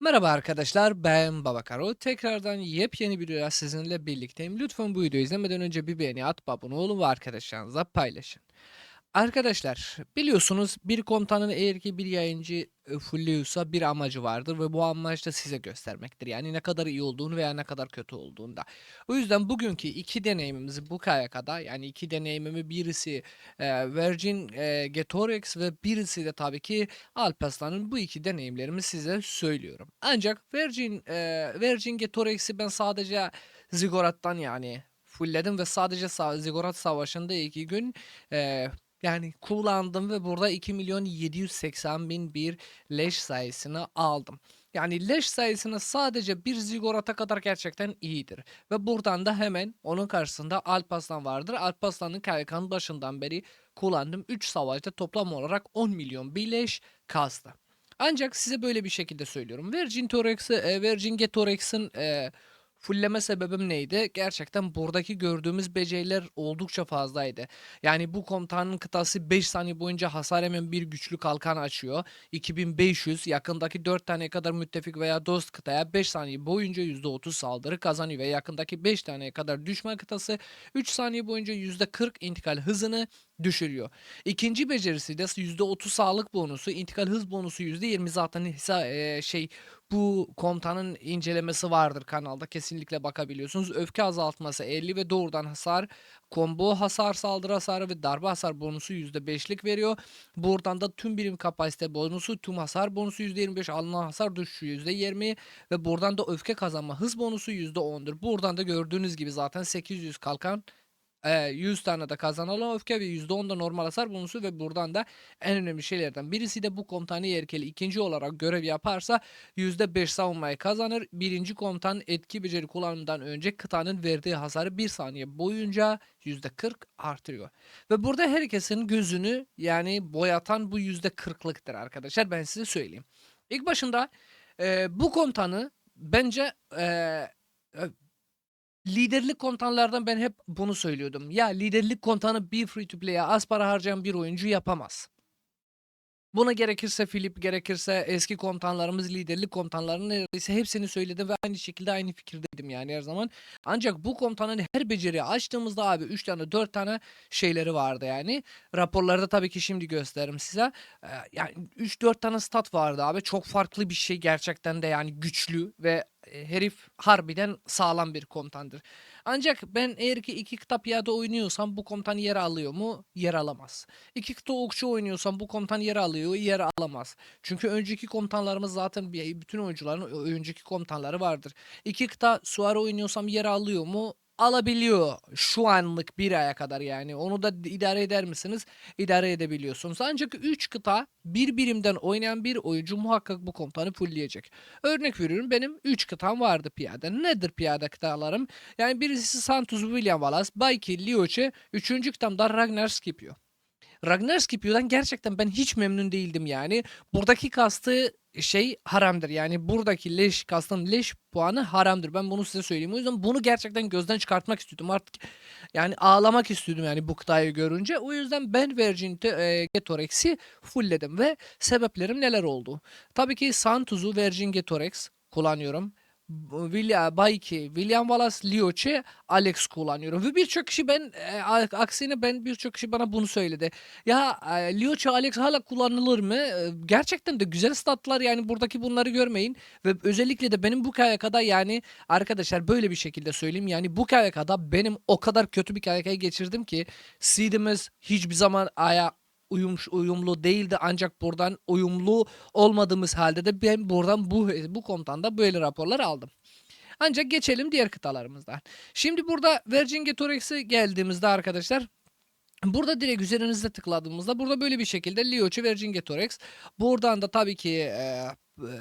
Merhaba arkadaşlar, ben Babakaro. Tekrardan yepyeni bir videoyla sizinle birlikteyim. Lütfen bu videoyu izlemeden önce bir beğeni atıp abone olun ve arkadaşlarınızla paylaşın. Arkadaşlar, biliyorsunuz bir komutanın eğer ki bir yayıncı fullüyorsa bir amacı vardır ve bu amaç da size göstermektir. Yani ne kadar iyi olduğunu veya ne kadar kötü olduğunu da. O yüzden bugünkü iki deneyimimizi bu kadar yani iki deneyimimi birisi Virgin Getorex ve birisi de tabii ki Alparslan'ın bu iki deneyimlerimi size söylüyorum. Ancak Virgin Getorex'i ben sadece Zigorat'tan yani fullledim ve sadece Zigorat Savaşı'nda 2 gün yani kullandım ve burada 2.780.000 bir leş sayısını aldım. Yani leş sayısını sadece bir Ziggurat'a kadar gerçekten iyidir. Ve buradan da hemen onun karşısında Alparslan vardır. Alparslan'ın Kaykan'ın başından beri kullandığım 3 savaşta toplam olarak 10 milyon bir leş kastı. Ancak size böyle bir şekilde söylüyorum. Virgin Getorex'in fulleme sebebim neydi? Gerçekten buradaki gördüğümüz beceriler oldukça fazlaydı. Yani bu komutanın kıtası 5 saniye boyunca hasar hemen bir güçlü kalkan açıyor. 2500 yakındaki 4 tane kadar müttefik veya dost kıtaya 5 saniye boyunca %30 saldırı kazanıyor ve yakındaki 5 taneye kadar düşman kıtası 3 saniye boyunca %40 intikal hızını düşürüyor. İkinci becerisi de %30 sağlık bonusu, intikal hız bonusu %20 zaten bu komutanın incelemesi vardır kanalda kesinlikle bakabiliyorsunuz. Öfke azaltması 50 ve doğrudan hasar, combo hasar, saldırı hasarı ve darbe hasar bonusu %5'lik veriyor. Buradan da tüm birim kapasite bonusu, tüm hasar bonusu %25, alınan hasar düşüşü %20 ve buradan da öfke kazanma hız bonusu %10'dur. Buradan da gördüğünüz gibi zaten 800 kalkan 100 tane de kazanılan öfke ve %10 da normal hasar bonusu ve buradan da en önemli şeylerden birisi de bu komutanı yerkeli ikinci olarak görev yaparsa %5 savunmayı kazanır. Birinci komutan etki beceri kullanımından önce kıtanın verdiği hasarı 1 saniye boyunca %40 artırıyor. Ve burada herkesin gözünü yani boyatan bu %40'lıktır arkadaşlar, ben size söyleyeyim. İlk başında bu komutanı bence liderlik komutanlardan ben hep bunu söylüyordum. Ya liderlik komutanı bir free to play'e az para harcayan bir oyuncu yapamaz. Buna gerekirse Filip, gerekirse eski komutanlarımız, liderlik komutanlarının neredeyse hepsini söyledim ve aynı şekilde aynı fikirdeydim yani her zaman. Ancak bu komutanın her beceriyi açtığımızda abi 3 tane 4 tane şeyleri vardı yani. Raporlarda tabii ki şimdi gösteririm size. Yani 3-4 tane stat vardı abi. Çok farklı bir şey gerçekten de yani güçlü ve herif harbiden sağlam bir komutandır. Ancak ben eğer ki 2 kıta piyade oynuyorsam bu komutan yer alıyor mu? Yer alamaz. 2 kıta okçu oynuyorsam bu komutan yer alıyor, yer alamaz. Çünkü önceki komutanlarımız zaten bütün oyuncuların önceki komutanları vardır. 2 kıta süvari oynuyorsam yer alıyor mu? Alabiliyor şu anlık bir aya kadar yani. Onu da idare eder misiniz? İdare edebiliyorsunuz. Ancak 3 kıta bir birimden oynayan bir oyuncu muhakkak bu komutanı fullleyecek. Örnek veriyorum, benim 3 kıtam vardı piyade. Nedir piyade kıtalarım? Yani birisi Santos William Wallace, Baiki Lioche, 3. kıtamda Ragnar Scipio. Ragnar Scipio'dan gerçekten ben hiç memnun değildim yani. Buradaki kastı şey haramdır. Yani buradaki leş kastın leş puanı haramdır. Ben bunu size söyleyeyim. O yüzden bunu gerçekten gözden çıkartmak istiyordum. Artık yani ağlamak istiyordum yani bu kıtayı görünce. O yüzden ben Getorex'i fullledim ve sebeplerim neler oldu? Tabii ki Santuz'u Virgin Getorex kullanıyorum. William Wallace, Lioche, Alex kullanıyorum ve birçok kişi aksine birçok kişi bana bunu söyledi. Ya Lioche, Alex hala kullanılır mı? Gerçekten de güzel statlar yani buradaki bunları görmeyin ve özellikle de benim bu KYK'da yani arkadaşlar böyle bir şekilde söyleyeyim yani bu KYK'da benim o kadar kötü bir KYK'yı geçirdim ki seedimiz hiçbir zaman uyumlu değildi ancak buradan uyumlu olmadığımız halde de ben buradan bu komutan da böyle raporlar aldım. Ancak geçelim diğer kıtalarımızdan. Şimdi burada Vercingetorix'e geldiğimizde arkadaşlar burada direkt üzerinizde tıkladığımızda burada böyle bir şekilde Liochi Vercingetorix. Buradan da tabii ki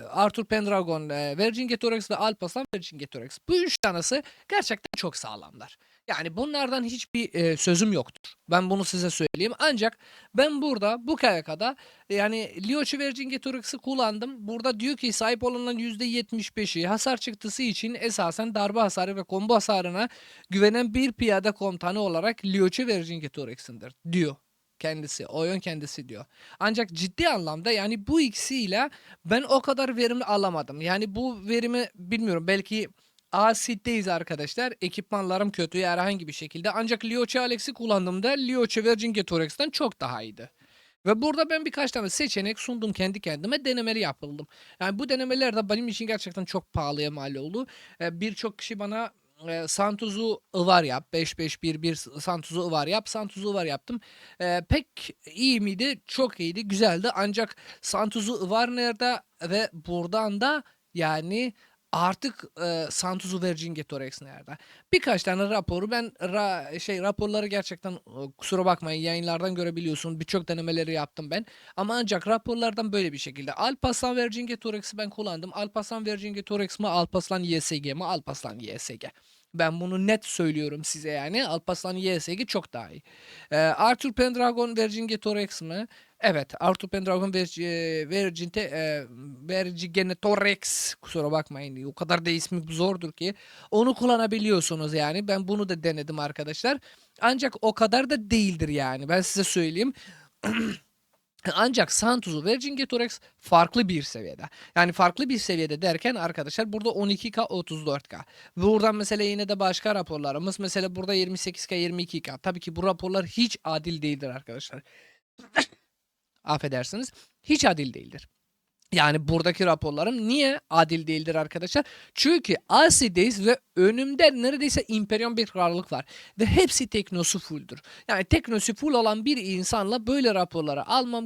Arthur Pendragon Vercingetorix ve Alparslan Vercingetorix. Bu üç tanesi gerçekten çok sağlamlar. Yani bunlardan hiçbir sözüm yoktur. Ben bunu size söyleyeyim. Ancak ben burada bu KYK'da yani Liochi Vercingetorix'i kullandım. Burada diyor ki sahip olunan %75'i hasar çıktısı için esasen darbe hasarı ve combo hasarına güvenen bir piyade komutanı olarak Liochi Vercingetorix'indir diyor. kendisi, oyun kendisi diyor. Ancak ciddi anlamda yani bu ikisiyle ben o kadar verimli alamadım. Yani bu verimi bilmiyorum, belki A-Seed'deyiz arkadaşlar. Ekipmanlarım kötü herhangi bir şekilde. Ancak Lioche Alex'i kullandığımda Lioche Vercingetorix'ten çok daha iyiydi. Ve burada ben birkaç tane seçenek sundum kendi kendime, denemeli yapıldım. Yani bu denemeler de benim için gerçekten çok pahalıya mal oldu. Birçok kişi bana Santuz'u ıvar yap, 5-5-1-1 Santuz'u ıvar yap, Santuz'u ıvar yaptım. Pek iyi miydi? Çok iyiydi, güzeldi. Ancak Santuz'u ıvar nerede ve buradan da yani artık Santuz'u Vercingetorix nerede? Birkaç tane raporu ben raporları gerçekten kusura bakmayın yayınlardan görebiliyorsun. Birçok denemeleri yaptım ben. Ama ancak raporlardan böyle bir şekilde. Alparslan Vercingetorix'i ben kullandım. Alparslan Vercingetorix mi? Alparslan YSG mi? Alparslan YSG. Ben bunu net söylüyorum size yani. Alparslan YSG çok daha iyi. Arthur Pendragon Vercingetorix mi? Evet, Arthur Pendragon Vercingetorix, kusura bakmayın. O kadar da ismi zordur ki. Onu kullanabiliyorsunuz yani. Ben bunu da denedim arkadaşlar. Ancak o kadar da değildir yani. Ben size söyleyeyim. Ancak Santuz'u Vercingetorix farklı bir seviyede. Yani farklı bir seviyede derken arkadaşlar burada 12K 34K. Buradan mesela yine de başka raporlarımız. Mesela burada 28K 22K. Tabii ki bu raporlar hiç adil değildir arkadaşlar. Affedersiniz. Hiç adil değildir. Yani buradaki raporlarım niye adil değildir arkadaşlar? Çünkü Asi'deyiz ve önümde neredeyse İmperion bir krallık var. Ve hepsi teknosu fulldur. Yani teknosu full olan bir insanla böyle raporları almam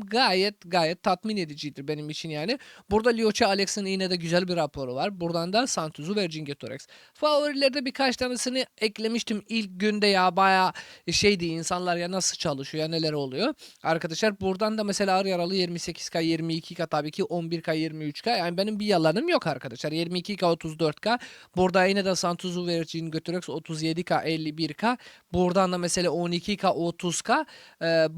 gayet tatmin edicidir benim için yani. Burada Lioche Alex'in yine de güzel bir raporu var. Buradan da Santuz'u Vercingetorix. Favorilerde birkaç tanesini eklemiştim ilk günde ya, bayağı şeydi insanlar ya, nasıl çalışıyor ya, neler oluyor. Arkadaşlar buradan da mesela ağır yaralı 28K 22K, tabii ki 11K 23K, yani benim bir yalanım yok arkadaşlar. 22K 34K, burada yine de Santuz'u Vercingetorix 37K 51K, buradan da mesela 12K 30K,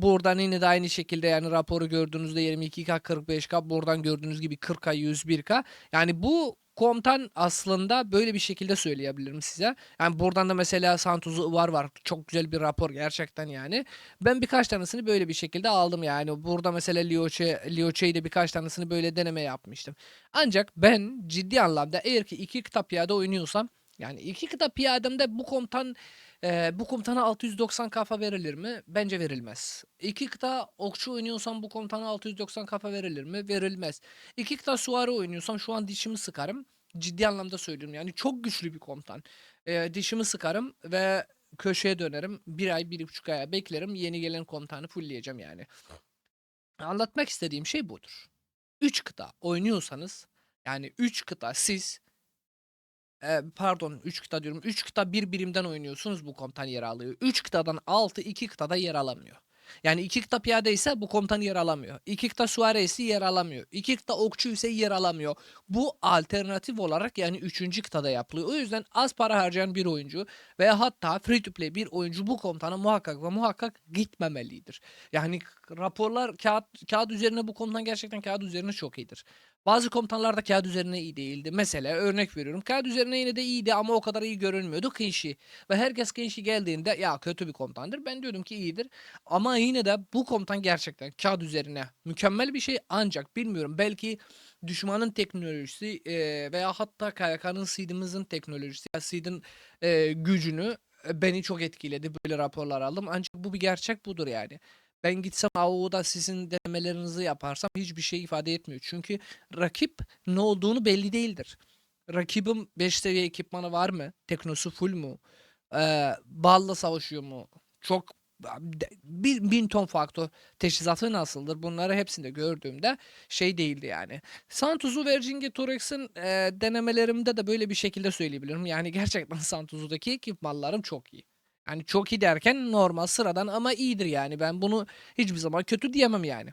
buradan yine de aynı şekilde yani raporu gördüğünüzde 22K 45K, buradan gördüğünüz gibi 40K 101K. Yani bu komutan aslında böyle bir şekilde söyleyebilirim size. Yani buradan da mesela Santuz'u var. Çok güzel bir rapor gerçekten yani. Ben birkaç tanesini böyle bir şekilde aldım yani. Burada mesela Lioche'yi de birkaç tanesini böyle deneme yapmıştım. Ancak ben ciddi anlamda eğer ki iki kıta piyade oynuyorsam, yani iki kıta piyademde bu komutana 690 kafa verilir mi? Bence verilmez. İki kıta okçu oynuyorsam bu komutana 690 kafa verilir mi? Verilmez. İki kıta süvari oynuyorsam şu an dişimi sıkarım. Ciddi anlamda söylüyorum yani, çok güçlü bir komutan. Dişimi sıkarım ve köşeye dönerim. Bir ay, 1,5 aya beklerim. Yeni gelen komutanı fullleyeceğim yani. Anlatmak istediğim şey budur. 3 kıta oynuyorsanız, yani 3 kıta siz, pardon 3 kıta diyorum. 3 kıta bir birimden oynuyorsunuz, bu komutan yer alıyor. 3 kıtadan altı 2 kıtada yer alamıyor. Yani 2 kıta piyade ise bu komutan yer alamıyor. 2 kıta süvari ise yer alamıyor. 2 kıta okçu ise yer alamıyor. Bu alternatif olarak yani 3. kıtada yapılıyor. O yüzden az para harcayan bir oyuncu veya hatta free to play bir oyuncu bu komutana muhakkak ve muhakkak gitmemelidir. Yani raporlar kağıt üzerine, bu komutan gerçekten kağıt üzerine çok iyidir. Bazı komutanlar da kağıt üzerine iyi değildi. Mesela örnek veriyorum. Kağıt üzerine yine de iyiydi ama o kadar iyi görünmüyordu Kenshi. Ve herkes Kenshi geldiğinde ya kötü bir komutandır, ben diyordum ki iyidir. Ama yine de bu komutan gerçekten kağıt üzerine mükemmel bir şey, ancak bilmiyorum, belki düşmanın teknolojisi veya hatta KYK'nın Seed'imizin teknolojisi, Seed'in gücünü beni çok etkiledi. Böyle raporlar aldım. Ancak bu bir gerçek budur yani. Ben gitsem AO'da sizin denemelerinizi yaparsam hiçbir şey ifade etmiyor. Çünkü rakip ne olduğunu belli değildir. Rakibim 5 seviye ekipmanı var mı? Teknosu full mu? Balla savaşıyor mu? Çok bin ton faktör. Teçhizatı nasıldır? Bunları hepsinde gördüğümde şey değildi yani. Santuz'u Vercingetorix'in denemelerimde de böyle bir şekilde söyleyebilirim. Yani gerçekten Santuz'daki ekipmanlarım çok iyi. Yani çok iyi derken normal sıradan ama iyidir yani. Ben bunu hiçbir zaman kötü diyemem yani.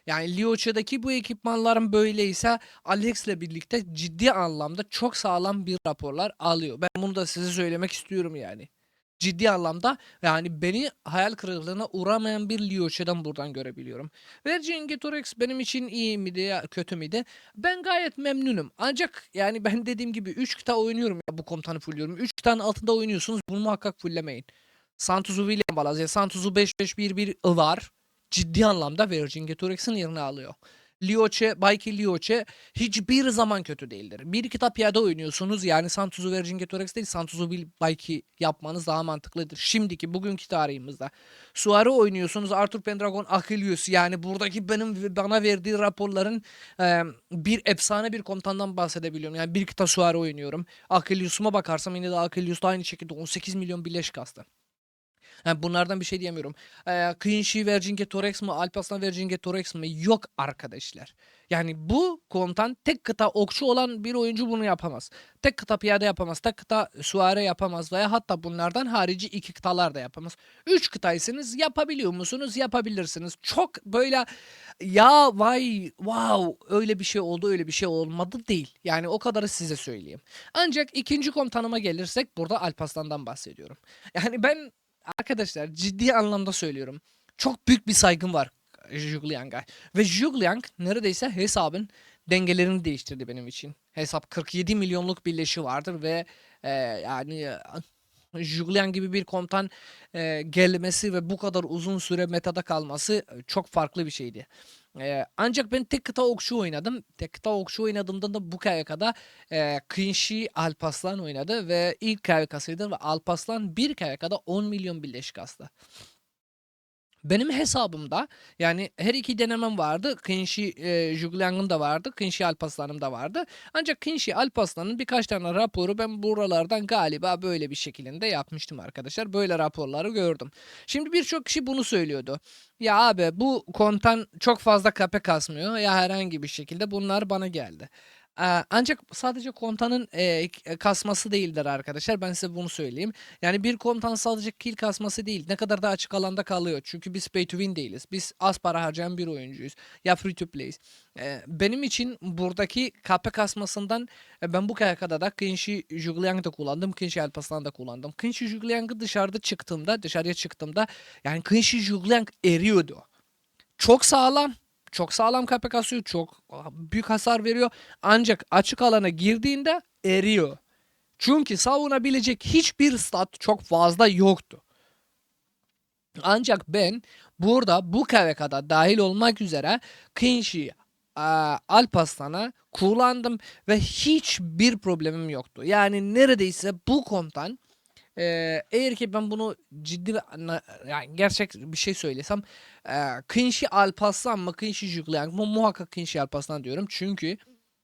Yani Lioche'daki bu ekipmanların böyleyse Alex'le birlikte ciddi anlamda çok sağlam bir raporlar alıyor. Ben bunu da size söylemek istiyorum yani. Ciddi anlamda yani beni hayal kırıklığına uğramayan bir Lioche'den buradan görebiliyorum. Vercingetorix benim için iyi miydi ya kötü müydü? Ben gayet memnunum. Ancak yani ben dediğim gibi 3 kıta oynuyorum ya, bu komutanı fullüyorum. 3 kıtanın altında oynuyorsunuz, bunu muhakkak fulllemeyin. Santuzu William Balaz ya Santuzu 5-5-1-1 var. ciddi anlamda Vercingetorix'in yerini alıyor. Lioche, Bayki Lioche hiçbir zaman kötü değildir. Bir kitap piyade oynuyorsunuz yani Santuz'u Vercingetorix değil Santuz'u Bayki yapmanız daha mantıklıdır. Şimdiki bugünkü tarihimizde. Suarı oynuyorsunuz Arthur Pendragon Achilles yani buradaki bana verdiği raporların bir efsane bir komutandan bahsedebiliyorum. Yani bir kitap Suarı oynuyorum. Achilles'uma bakarsam yine de Achilles aynı şekilde 18 milyon birleş kastı. Yani bunlardan bir şey diyemiyorum. Quincy Vercingetorix mi? Alparslan Vercingetorix mi? Yok arkadaşlar. Yani bu komutan tek kıta okçu olan bir oyuncu bunu yapamaz. Tek kıta piyade yapamaz. Tek kıta süvari yapamaz. Veya hatta bunlardan harici 2 kıtalar da yapamaz. 3 kıtaysanız yapabiliyor musunuz? Yapabilirsiniz. Çok böyle ya vay wow öyle bir şey oldu öyle bir şey olmadı değil. Yani o kadarı size söyleyeyim. Ancak ikinci komutanıma gelirsek burada Alparslan'dan bahsediyorum. Yani ben arkadaşlar ciddi anlamda söylüyorum. Çok büyük bir saygım var Zhuge Liang'a. Ve Zhuge Liang neredeyse hesabın dengelerini değiştirdi benim için. Hesap 47 milyonluk birleşi vardır ve yani Zhuge Liang gibi bir komutan gelmesi ve bu kadar uzun süre metada kalması çok farklı bir şeydi. Ancak ben tek kıta okçu oynadım. Tek kıta okçu oynadığımda da bu KVK'da Quincy Alparslan oynadı ve ilk KVK'sıydı ve Alparslan bir KVK'da 10 milyon birleşik kastı. Benim hesabımda yani her iki denemem vardı. Quincy Zhuge Liang'ın da vardı. Quincy Alparslan'ım da vardı. Ancak Quincy Alparslan'ın birkaç tane raporu ben buralardan galiba böyle bir şekilde yapmıştım arkadaşlar. Böyle raporları gördüm. Şimdi birçok kişi bunu söylüyordu. Ya abi bu kontan çok fazla kape kasmıyor ya herhangi bir şekilde bunlar bana geldi. Ancak sadece komutanın kasması değildir arkadaşlar. Ben size bunu söyleyeyim. Yani bir komutan sadece kill kasması değil. Ne kadar da açık alanda kalıyor. Çünkü biz pay to win değiliz. Biz az para harcayan bir oyuncuyuz. Ya free to play. Benim için buradaki KP kasmasından ben bu kadar da Quincy Zhuge Liang'da kullandım. Quincy Alparslan'da da kullandım. Quincy Zhuge Liang'ı dışarıya çıktığımda yani Quincy Zhuge Liang eriyordu. Çok sağlam. Çok sağlam KP kasıyor. Çok büyük hasar veriyor. Ancak açık alana girdiğinde eriyor. Çünkü savunabilecek hiçbir stat çok fazla yoktu. Ancak ben burada bu KVK'da dahil olmak üzere Quincy Alparslan'a kullandım ve hiçbir problemim yoktu. Yani neredeyse bu komutan eğer ki ben bunu ciddi yani gerçek bir şey söylesem Quincy Alparslan mı Quincy Zhuge Liang mı muhakkak Quincy Alparslan diyorum. Çünkü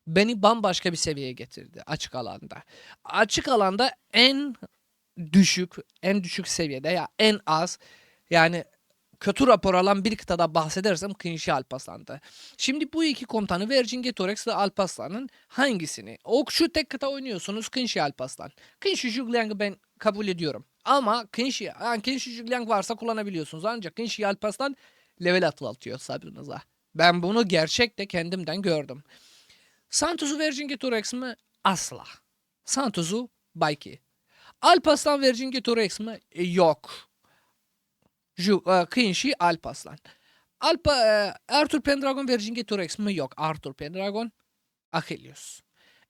beni bambaşka bir seviyeye getirdi açık alanda. Açık alanda en düşük seviyede ya en az yani kötü rapor alan bir kıtada bahsedersem Quincy Alparslan'dı. Şimdi bu iki komutanı Vercingetorix ve Alparslan'ın hangisini? Okçu tek kıta oynuyorsunuz Quincy Alparslan. Quincy Zhuge Liang'ı ben kabul ediyorum. Ama Quincy Zhuge Liang varsa kullanabiliyorsunuz. Ancak Quincy Alparslan level atlatıyor sabrınıza. Ben bunu gerçekte kendimden gördüm. Santuz'u Vercingetorix mi? Asla. Santuz'u Bayki. Alparslan Vercingetorix mi? Yok. Quincy Alparslan. Arthur Pendragon Vercingetorix mi? Yok. Arthur Pendragon Achilles.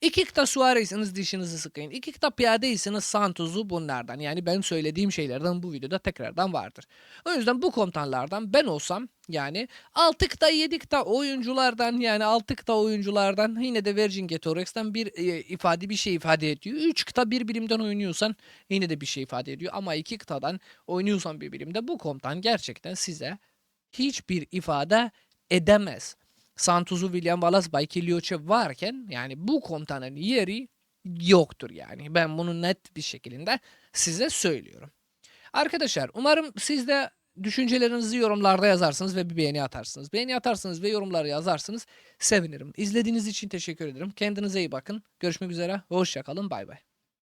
İki kıta süvariyseniz dişinizi sıkayın. İki kıta piyadeyseniz Santuz'u bunlardan. Yani benim söylediğim şeylerden bu videoda tekrardan vardır. O yüzden bu komutanlardan ben olsam yani 6 kıta 7 kıta oyunculardan yani 6 kıta oyunculardan yine de Vercingetorix'ten bir şey ifade ediyor. 3 kıta bir birimden oynuyorsan yine de bir şey ifade ediyor. Ama 2 kıtadan oynuyorsan bir birimde bu komutan gerçekten size hiçbir ifade edemez. Santuz'u William Wallace Bay Kilioçe varken yani bu komutanın yeri yoktur yani. Ben bunu net bir şekilde size söylüyorum. Arkadaşlar umarım siz de düşüncelerinizi yorumlarda yazarsınız ve bir beğeni atarsınız. Beğeni atarsınız ve yorumları yazarsınız. Sevinirim. İzlediğiniz için teşekkür ederim. Kendinize iyi bakın. Görüşmek üzere. Hoşçakalın. Bay bay.